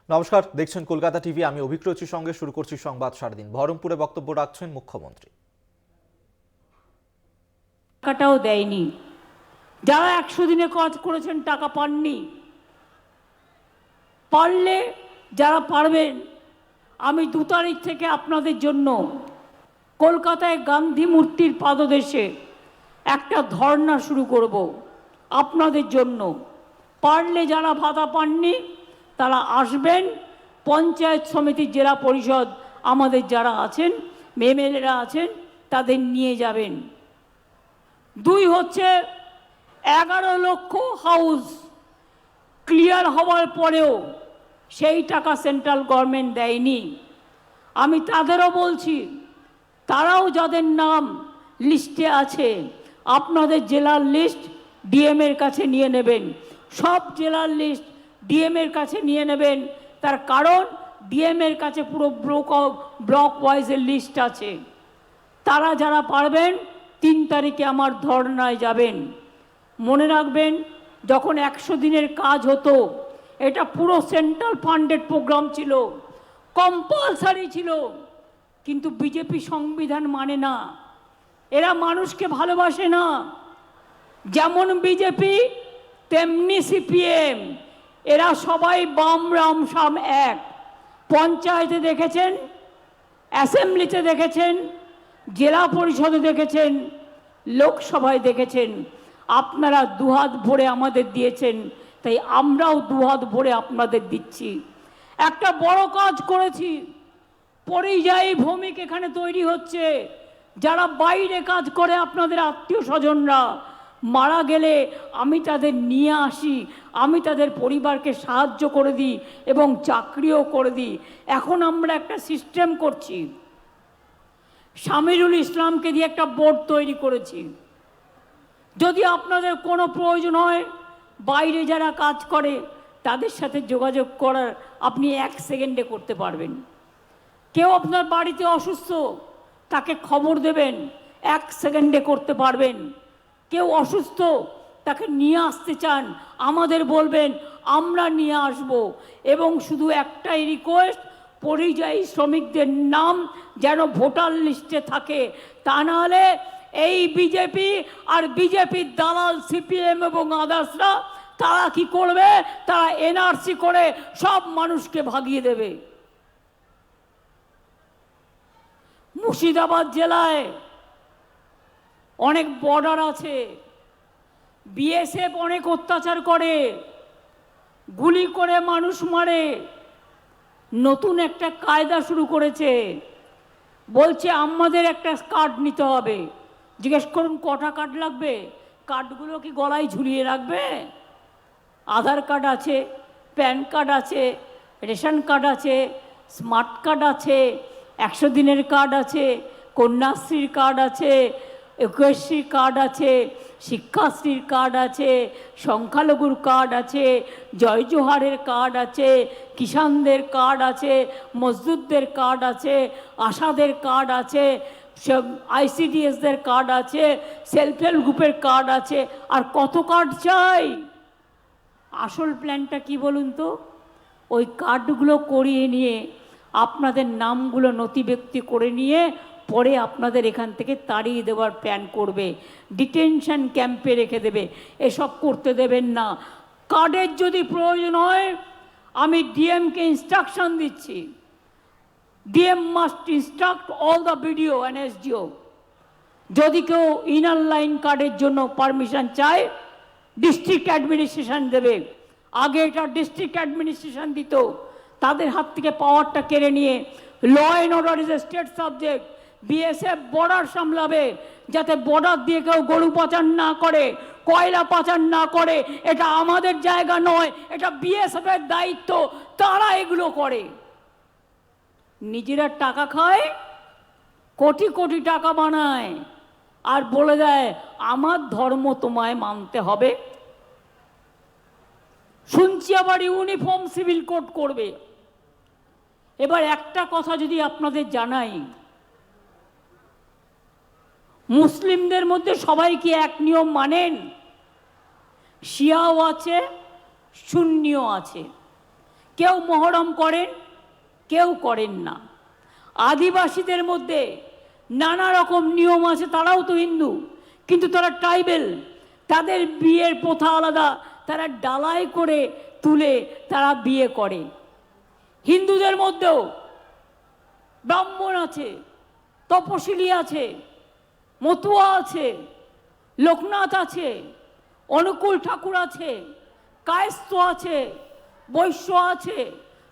নমস্কার, দেখছেন কলকাতা টিভি। আমি অভিক্রচির সঙ্গে শুরু করছি সংবাদ সারাদিন। বহরমপুরে বক্তব্য রাখছেন মুখ্যমন্ত্রী। টাকাটাও দেয়নি, যারা 100 দিনে কাজ করেছেন টাকা পাননি। পারলে যারা পারবেন, আমি 2 তারিখ থেকে আপনাদের জন্য কলকাতায় গান্ধী মূর্তির পাদদেশে একটা ধর্ণা শুরু করব আপনাদের জন্য। পারলে যারা ভাতা পাননি তারা আসবেন, পঞ্চায়েত সমিতি, জেলা পরিষদ আমাদের যারা আছেন, এমএলএরা আছেন, তাদের নিয়ে যাবেন। 2 হচ্ছে 11 লক্ষ হাউস ক্লিয়ার হওয়ার পরেও সেই টাকা সেন্ট্রাল গভর্নমেন্ট দেয়নি। আমি তাদেরও বলছি, তারাও যাদের নাম লিস্টে আছে, আপনাদের জেলার লিস্ট ডিএমের কাছে নিয়ে নেবেন। সব জেলার লিস্ট ডিএমের কাছে নিয়ে নেবেন। তার কারণ ডিএমের কাছে পুরো ব্লক ওয়াইজের লিস্ট আছে। তারা যারা পারবেন 3 তারিখে আমার ধর্নায় যাবেন। মনে রাখবেন, যখন 100 দিনের কাজ হতো, এটা পুরো সেন্ট্রাল ফান্ডেড প্রোগ্রাম ছিল, কম্পালসারি ছিল। কিন্তু বিজেপি সংবিধান মানে না, এরা মানুষকে ভালোবাসে না। যেমন বিজেপি তেমনি সিপিএম, এরা সবাই বাম রাম সাম এক। পঞ্চায়েতে দেখেছেন, অ্যাসেম্বলিতে দেখেছেন, জেলা পরিষদে দেখেছেন, লোকসভায় দেখেছেন। আপনারা দুহাত ভরে আমাদের দিয়েছেন, তাই আমরাও দুহাত ভরে আপনাদের দিচ্ছি। একটা বড় কাজ করেছি, পরিযায়ী ভূমিক এখানে তৈরি হচ্ছে। যারা বাইরে কাজ করে, আপনাদের আত্মীয় স্বজনরা মারা গেলে আমি তাদের নিয়ে আসি, আমি তাদের পরিবারকে সাহায্য করে দিই এবং চাকরিও করে দিই। এখন আমরা একটা সিস্টেম করছি, শামিরুল ইসলামকে দিয়ে একটা বোর্ড তৈরি করেছি। যদি আপনাদের কোনো প্রয়োজন হয়, বাইরে যারা কাজ করে তাদের সাথে যোগাযোগ করার আপনি 1 সেকেন্ডে করতে পারবেন। কেউ আপনার বাড়িতে অসুস্থ, তাকে খবর দেবেন, 1 সেকেন্ডে করতে পারবেন। কেউ অসুস্থ, তাকে নিয়ে আসতে চান, আমাদের বলবেন, আমরা নিয়ে আসব। এবং শুধু একটাই রিকোয়েস্ট, পরিযায়ী শ্রমিকদের নাম যেন ভোটার লিস্টে থাকে। তা নাহলে এই বিজেপি আর বিজেপির দালাল সিপিএম এবং আদার্সরা তারা কি করবে, তারা এনআরসি করে সব মানুষকে ভাগিয়ে দেবে। মুর্শিদাবাদ জেলায় অনেক বর্ডার আছে, বিএসএফ অনেক অত্যাচার করে, গুলি করে মানুষ মারে। নতুন একটা কায়দা শুরু করেছে, বলছে আমাদের একটা কার্ড নিতে হবে। জিজ্ঞেস করুন কটা কার্ড লাগবে? কার্ডগুলো কি গলায় ঝুলিয়ে রাখবে? আধার কার্ড আছে, প্যান কার্ড আছে, রেশন কার্ড আছে, স্মার্ট কার্ড আছে, 100 দিনের কার্ড আছে, কন্যাশ্রীর কার্ড আছে, ঐক্যশ্রীর কার্ড আছে, শিক্ষাশ্রীর কার্ড আছে, সংখ্যালঘুর কার্ড আছে, জয় জোহারের কার্ড আছে, কিষানদের কার্ড আছে, মজদুরদের কার্ড আছে, আশাদের কার্ড আছে, আইসিডিএসদের কার্ড আছে, সেলফ হেল্প গ্রুপের কার্ড আছে। আর কত কার্ড চাই? আসল প্ল্যানটা কি বলুন তো? ওই কার্ডগুলো করিয়ে নিয়ে আপনাদের নামগুলো নথিভুক্ত করে নিয়ে পরে আপনাদের এখান থেকে তাড়িয়ে দেওয়ার প্ল্যান করবে, ডিটেনশন ক্যাম্পে রেখে দেবে। এসব করতে দেবেন না। কার্ডের যদি প্রয়োজন হয়, আমি ডিএমকে ইনস্ট্রাকশন দিচ্ছি, DM must instruct all the BDO and SDO. যদি কেউ ইনার লাইন কার্ডের জন্য পারমিশন চায়, ডিস্ট্রিক্ট অ্যাডমিনিস্ট্রেশন দেবে। আগে এটা ডিস্ট্রিক্ট অ্যাডমিনিস্ট্রেশন দিত, তাদের হাত থেকে পাওয়ারটা কেড়ে নিয়ে law and order is a state subject. BSF border সামলাবে, যাতে বর্ডার দিয়ে কেউ গরু পাচার না করে, কয়লা পাচার না করে। এটা আমাদের জায়গা নয়, এটা বিএসএফ এর দায়িত্ব। তারা এগুলো করে, নিজেরা টাকা খায়, কোটি কোটি টাকা বানায়, আর বলে দেয় আমার ধর্ম তোমায় মানতে হবে। শুনছি আবার ইউনিফর্ম সিভিল কোড করবে। এবার একটা কথা যদি আপনাদের জানাই, মুসলিমদের মধ্যে সবাই কি এক নিয়ম মানেন? শিয়াও আছে, সুন্নিও আছে। কেউ মহরম করেন, কেউ করেন না। আদিবাসীদের মধ্যে নানা রকম নিয়ম আছে, তারাও তো হিন্দু, কিন্তু তারা ট্রাইবেল, তাদের বিয়ের প্রথা আলাদা, তারা ডালাই করে তুলে তারা বিয়ে করে। হিন্দুদের মধ্যেও ব্রাহ্মণ আছে, তপশিলি আছে, মতুয়া আছে, লোকনাথ আছে, অনুকূল ঠাকুর আছে, কায়স্থ আছে, বৈশ্য আছে,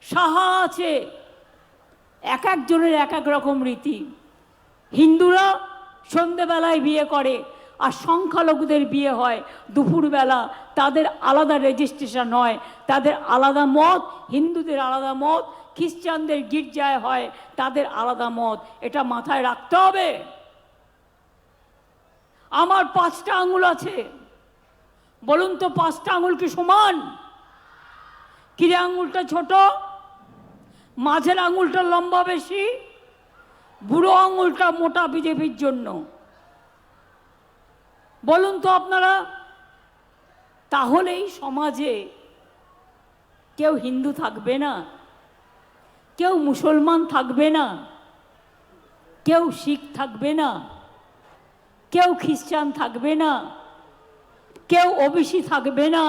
সাহা আছে। এক একজনের এক এক রকম রীতি। হিন্দুরা সন্ধেবেলায় বিয়ে করে, আর সংখ্যালঘুদের বিয়ে হয় দুপুরবেলা, তাদের আলাদা রেজিস্ট্রেশন হয়, তাদের আলাদা মত, হিন্দুদের আলাদা মত, খ্রিস্টানদের গির্জায় হয় তাদের আলাদা মত। এটা মাথায় রাখতে হবে। আমার 5টা আঙুল আছে, বলুন তো 5টা আঙুল কি সমান? কিরে আঙুলটা ছোট, মাঝের আঙুলটা লম্বা বেশি, বুড়ো আঙুলটা মোটা বিজেপির জন্য। বলুন তো আপনারা। তাহলেই সমাজে কেউ হিন্দু থাকবে না, কেউ মুসলমান থাকবে না, কেউ শিখ থাকবে না, কেউ খ্রিস্টান থাকবে না, কেউ ওবিসি থাকবে না,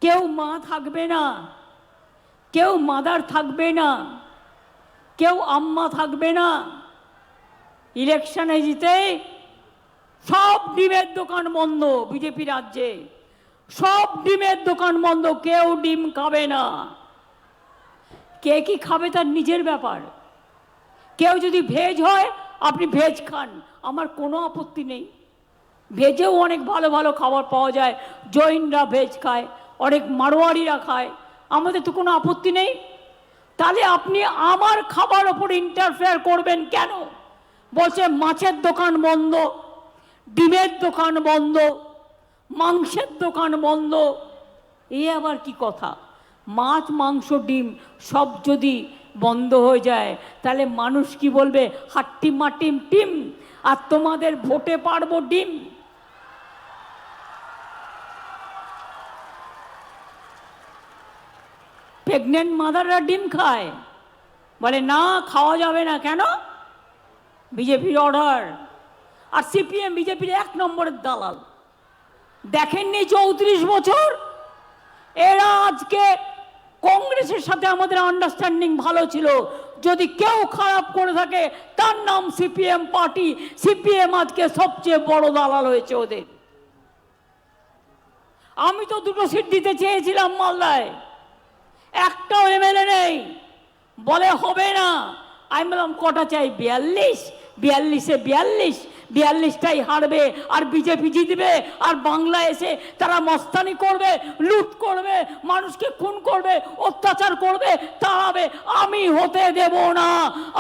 কেউ মা থাকবে না, কেউ মাদার থাকবে না, কেউ আম্মা থাকবে না। ইলেকশনে জিতে সব ডিমের দোকান বন্ধ বিজেপি রাজ্যে, সব ডিমের দোকান বন্ধ, কেউ ডিম খাবে না। কে কি খাবে তার নিজের ব্যাপার। কেউ যদি ভেজ হয়, আপনি ভেজ খান, আমার কোনো আপত্তি নেই। ভেজেও অনেক ভালো ভালো খাবার পাওয়া যায়, জৈনরা ভেজ খায়, অনেক মারোয়ারিরা খায়, আমাদের তো কোনো আপত্তি নেই। তাহলে আপনি আমার খাবার ওপর ইন্টারফেয়ার করবেন কেন? বলছে মাছের দোকান বন্ধ, ডিমের দোকান বন্ধ, মাংসের দোকান বন্ধ। এ আবার কি কথা? মাছ, মাংস, ডিম সব যদি বন্ধ হয়ে যায়, তাহলে মানুষ কি বলবে? হাট্টি মাটিম টিম, আর তোমাদের ভোটে পারবো ডিম। প্রেগনেন্ট মাদাররা ডিম খায়, বলে না খাওয়া যাবে না। কেন? বিজেপির অর্ডার। আর সিপিএম বিজেপির 1 নম্বরের দালাল। দেখেননি 34 বছর এরা আজকে কংগ্রেসের সাথে আমাদের আন্ডারস্ট্যান্ডিং ভালো ছিল, যদি কেউ খারাপ করে থাকে তার নাম সিপিএম পার্টি। সিপিএম আজকে সবচেয়ে বড় দালাল হয়েছে ওদের। আমি তো 2টো সিট দিতে চেয়েছিলাম মালদায়, একটাও এমএলএ নেই, বলে হবে না। আমি বললাম কটা চাই? 42। 42-এ 42টাই হারবে, আর বিজেপি জিতবে। আর বাংলা এসে তারা মস্তানি করবে, লুট করবে, মানুষকে খুন করবে, অত্যাচার করবে, তাড়াবে। আমি হতে দেব না।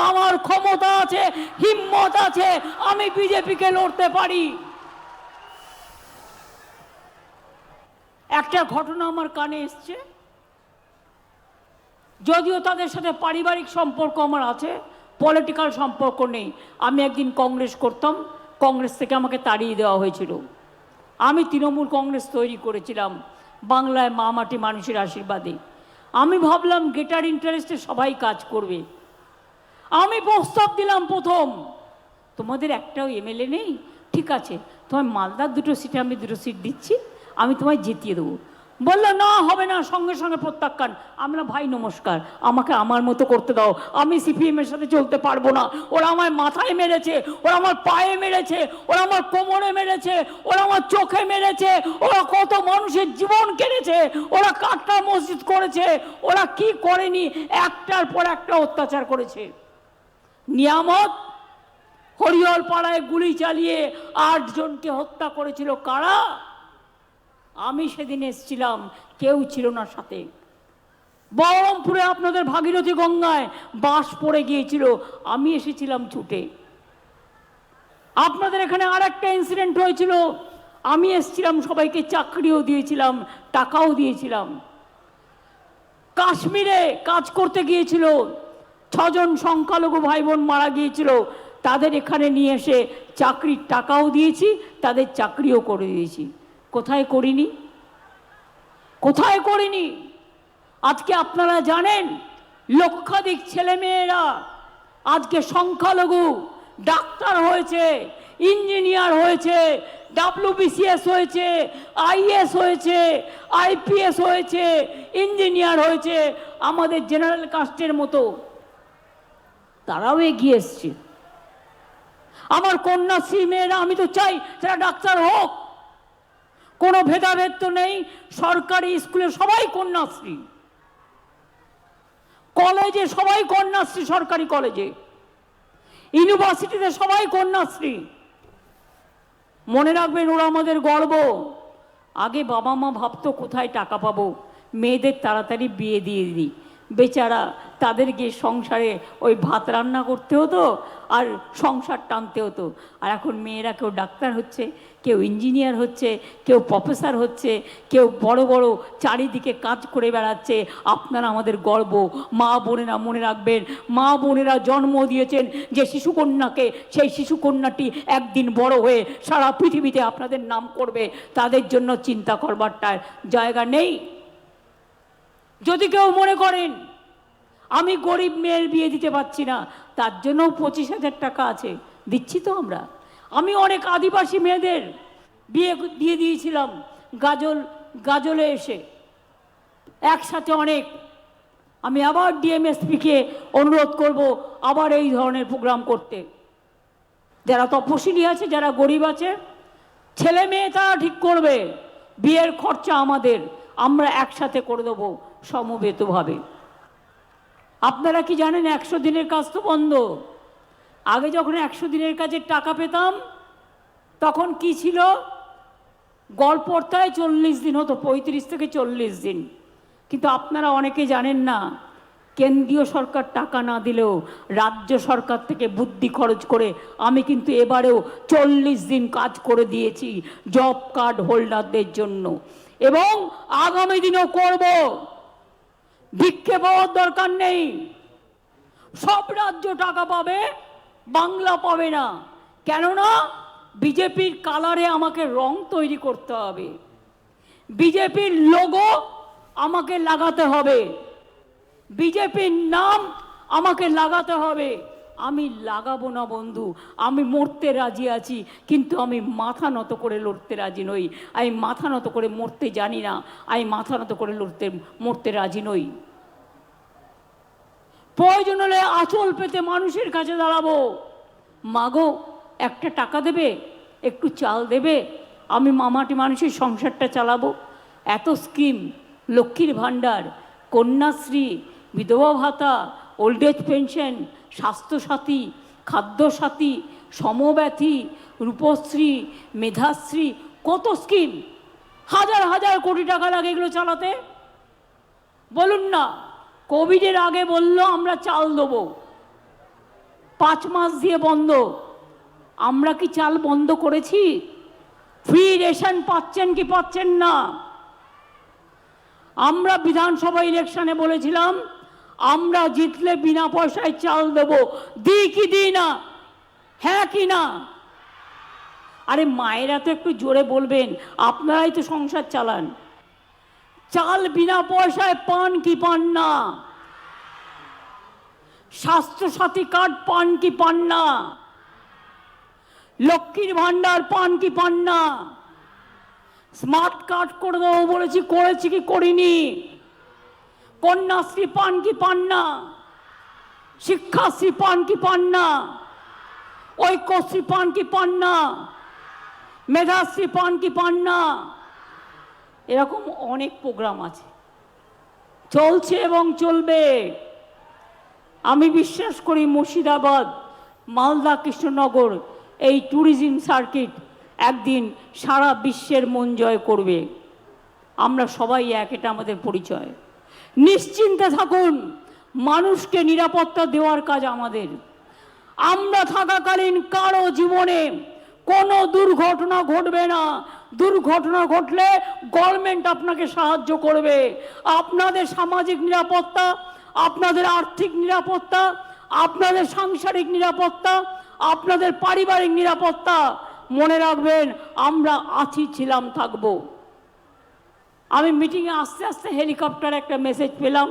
আমার ক্ষমতা আছে, হিম্মত আছে, আমি বিজেপিকে লড়তে পারি। একটা ঘটনা আমার কানে এসছে, যদিও তাদের সাথে পারিবারিক সম্পর্ক আমার আছে, পলিটিক্যাল সম্পর্ক নেই। আমি একদিন কংগ্রেস করতাম, কংগ্রেস থেকে আমাকে তাড়িয়ে দেওয়া হয়েছিল। আমি তৃণমূল কংগ্রেস তৈরি করেছিলাম বাংলায় মা মাটি মানুষের আশীর্বাদে। আমি ভাবলাম গেটার ইন্টারেস্টে সবাই কাজ করবে। আমি প্রস্তাব দিলাম প্রথম, তোমাদের একটাও এমএলএ নেই, ঠিক আছে তোমার মালদার 2টো সিটে আমি 2টো সিট দিচ্ছি, আমি তোমায় জিতিয়ে দেবো। বললো না হবে না, সঙ্গে সঙ্গে প্রত্যাখ্যান। আমরা ভাই নমস্কার, আমাকে আমার মতো করতে দাও, আমি সিপিএমের সাথে চলতে পারবো না। ওরা আমার মাথায় মেরেছে, ওরা আমার পায়ে মেরেছে, ওরা আমার কোমরে মেরেছে, ওরা আমার চোখে মেরেছে, ওরা কত মানুষের জীবন কেড়েছে, ওরা কাটরা মসজিদ করেছে, ওরা কি করেনি, একটার পর একটা অত্যাচার করেছে। নিয়ামত হরিহর পাড়ায় গুলি চালিয়ে 8 জনকে হত্যা করেছিল কারা? আমি সেদিন এসেছিলাম, কেউ ছিল না সাথে। বহরমপুরে আপনাদের ভাগীরথী গঙ্গায় বাস পড়ে গিয়েছিল, আমি এসেছিলাম ছুটে। আপনাদের এখানে আরেকটা ইনসিডেন্ট হয়েছিল, আমি এসেছিলাম, সবাইকে চাকরিও দিয়েছিলাম, টাকাও দিয়েছিলাম। কাশ্মীরে কাজ করতে গিয়েছিল, 6 জন সংখ্যালঘু ভাই বোন মারা গিয়েছিল, তাদের এখানে নিয়ে এসে চাকরির টাকাও দিয়েছি, তাদের চাকরিও করে দিয়েছি। কোথায় করিনি? কোথায় করিনি? আজকে আপনারা জানেন লক্ষাধিক ছেলেমেয়েরা আজকে সংখ্যালঘু ডাক্তার হয়েছে, ইঞ্জিনিয়ার হয়েছে, WBCS হয়েছে, IAS হয়েছে, IPS হয়েছে, ইঞ্জিনিয়ার হয়েছে, আমাদের জেনারেল কাস্টের মতো তারাও এগিয়ে এসছে। আমার কন্যাশ্রী মেয়েরা, আমি তো চাই তারা ডাক্তার হোক, কোনো ভেদাভেদ তো নেই। সরকারি স্কুলে সবাই কন্যাশ্রী, কলেজে সবাই কন্যাশ্রী, সরকারি কলেজে, ইউনিভার্সিটিতে সবাই কন্যাশ্রী। মনে রাখবেন, ওরা আমাদের গর্ব। আগে বাবা মা ভাবতো কোথায় টাকা পাবো, মেয়েদের তাড়াতাড়ি বিয়ে দিয়ে দিই, বেচারা তাদের গিয়ে সংসারে ওই ভাত রান্না করতে হতো আর সংসার টানতে হতো। আর এখন মেয়েরা কেউ ডাক্তার হচ্ছে, কেউ ইঞ্জিনিয়ার হচ্ছে, কেউ প্রফেসর হচ্ছে, কেউ বড় বড় চারিদিকে কাজ করে বেড়াচ্ছে। আপনারা আমাদের গর্ব। মা বোনেরা মনে রাখবেন, মা বোনেরা জন্ম দিয়েছেন যে শিশুকন্যাকে, সেই শিশুকন্যাটি একদিন বড় হয়ে সারা পৃথিবীতে আপনাদের নাম করবে। তাদের জন্য চিন্তা করবার জায়গা নেই। যদি কেউ মনে করেন আমি গরিব মেয়ের বিয়ে দিতে পারছি না, তার জন্য 25,000 টাকা আছে, দিচ্ছি তো আমরা। আমি অনেক আদিবাসী মেয়েদের বিয়ে দিয়ে দিয়েছিলাম গাজলে এসে একসাথে অনেক। আমি আবার DMSPকে অনুরোধ করব আবার এই ধরনের প্রোগ্রাম করতে। যারা তপশিলি আছে, যারা গরিব আছে, ছেলে মেয়ে তারা ঠিক করবে, বিয়ের খরচা আমাদের, আমরা একসাথে করে দেবো সমবেতভাবে। আপনারা কি জানেন 100 দিনের কাজ তো বন্ধ। আগে যখন 100 দিনের কাজের টাকা পেতাম তখন কি ছিল, গড়পড়তায় 40 দিন হতো, 35 থেকে 40 দিন। কিন্তু আপনারা অনেকে জানেন না, কেন্দ্রীয় সরকার টাকা না দিলেও রাজ্য সরকার থেকে বুদ্ধি খরচ করে আমি কিন্তু এবারেও 40 দিন কাজ করে দিয়েছি জব কার্ড হোল্ডারদের জন্য, এবং আগামী দিনও করব। ভিক্ষে পাওয়ার দরকার নেই, সব রাজ্য টাকা পাবে, বাংলা পাবে না। কেননা বিজেপির কালারে আমাকে রং তৈরি করতে হবে, বিজেপির লোগো আমাকে লাগাতে হবে, বিজেপির নাম আমাকে লাগাতে হবে। আমি লাগাবো না বন্ধু, আমি মরতে রাজি আছি, কিন্তু আমি মাথা নত করে লড়তে রাজি নই। আমি মাথা নত করে মরতে জানি না, আমি মাথা নত করে মরতে রাজি নই। প্রয়োজন হলে আঁচল পেতে মানুষের কাছে দাঁড়াবো। মাগো একটা টাকা দেবে, একটু চাল দেবে, আমি মামাটি মানুষের সংসারটা চালাবো। এত স্কিম, লক্ষ্মীর ভাণ্ডার, কন্যাশ্রী, বিধবা ভাতা, old age pension, Swasthyasathi, Khadyasathi, Samabyathi, Rupashree, Medhashree, কত স্কিম, হাজার হাজার কোটি টাকা লাগে এগুলো চালাতে। বলুন না, কোভিডের আগে বললো আমরা চাল দেবো, 5 মাস দিয়ে বন্ধ। আমরা কি চাল বন্ধ করেছি? ফ্রি রেশন পাচ্ছেন কি পাচ্ছেন না? আমরা বিধানসভা ইলেকশনে বলেছিলাম আমরা জিতলে বিনা পয়সায় চাল দেব, দিই কি দিই না? হ্যাঁ কি না? আরে মায়েরা তো একটু জোরে বলবেন, আপনারাই তো সংসার চালান। চাল বিনা পয়সায় পান কি পান না? স্বাস্থ্যসাথী কার্ড পান কি পান না? লক্ষ্মীর ভান্ডার পান কি পান না? স্মার্ট কার্ড করে দেবো বলেছি, করেছি কি করিনি? কন্যাশ্রী পান কি পান না? শিক্ষাশ্রী পান কি পান না? ঐক্যশ্রী পান কি পান না? মেধাশ্রী পান কি পান না? এরকম অনেক প্রোগ্রাম আছে, চলছে এবং চলবে। আমি বিশ্বাস করি মুর্শিদাবাদ, মালদা, কৃষ্ণনগর এই ট্যুরিজম সার্কিট একদিন সারা বিশ্বের মন জয় করবে। আমরা সবাই এক, এটা আমাদের পরিচয়। নিশ্চিন্তে থাকুন, মানুষকে নিরাপত্তা দেওয়ার কাজ আমাদের। আমরা থাকাকালীন কারো জীবনে কোনো দুর্ঘটনা ঘটবে না। দুর্ঘটনা ঘটলে গভর্নমেন্ট আপনাকে সাহায্য করবে। আপনাদের সামাজিক নিরাপত্তা, আপনাদের আর্থিক নিরাপত্তা, আপনাদের সাংসারিক নিরাপত্তা, আপনাদের পারিবারিক নিরাপত্তা, মনে রাখবেন আমরা আছি, ছিলাম, থাকবো। আমি মিটিংয়ে আস্তে আস্তে হেলিকপ্টার একটা মেসেজ পেলাম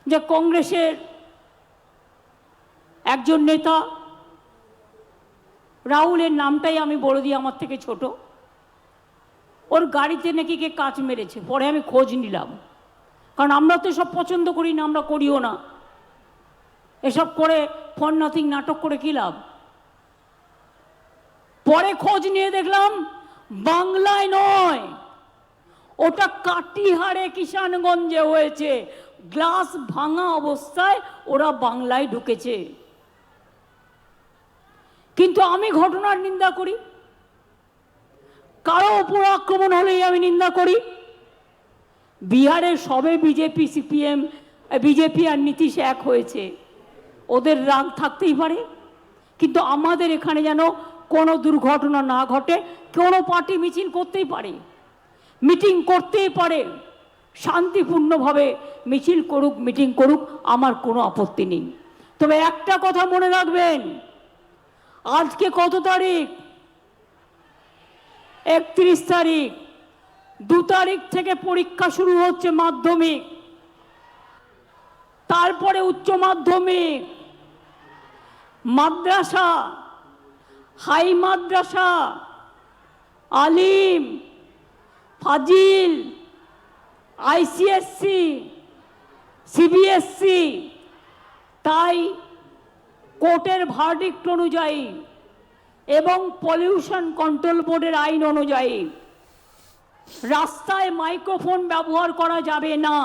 যে কংগ্রেসের একজন নেতা, রাহুলের নামটাই আমি বলে দিই, আমার থেকে ছোট, ওর গাড়িতে নাকি কে কাচ মেরেছে। পরে আমি খোঁজ নিলাম, কারণ আমরা তো সব পছন্দ করি না, আমরা করিও না। এসব করে ফর নাথিং নাটক করে কী লাভ? পরে খোঁজ নিয়ে দেখলাম বাংলায় নয়, ওটা কাটিহারে কিষানগঞ্জে হয়েছে। গ্লাস ভাঙা অবস্থায় ওরা বাংলায় ঢুকেছে। কিন্তু আমি ঘটনার নিন্দা করি, কারো উপর আক্রমণ হলেই আমি নিন্দা করি। বিহারে সবে বিজেপি সিপিএম, বিজেপি আর নীতিশ এক হয়েছে, ওদের রাগ থাকতেই পারে, কিন্তু আমাদের এখানে যেন কোনো দুর্ঘটনা না ঘটে। কোনো পার্টি মিছিল করতেই পারে, মিটিং করতেই পারে, শান্তিপূর্ণভাবে মিছিল করুক, মিটিং করুক, আমার কোনো আপত্তি নেই। তবে একটা কথা মনে রাখবেন, আজকে কত তারিখ? 31 তারিখ। 2 তারিখ থেকে পরীক্ষা শুরু হচ্ছে, মাধ্যমিক, তারপরে উচ্চ মাধ্যমিক, মাদ্রাসা, হাই মাদ্রাসা, আলিম, ফাজিল, আইসিএসসি, সিবিএসসি। তাই কোর্টের ভার্ডিক্ট অনুযায়ী এবং পলিউশন কন্ট্রোল বোর্ডের আইন অনুযায়ী রাস্তায় মাইক্রোফোন ব্যবহার করা যাবে না।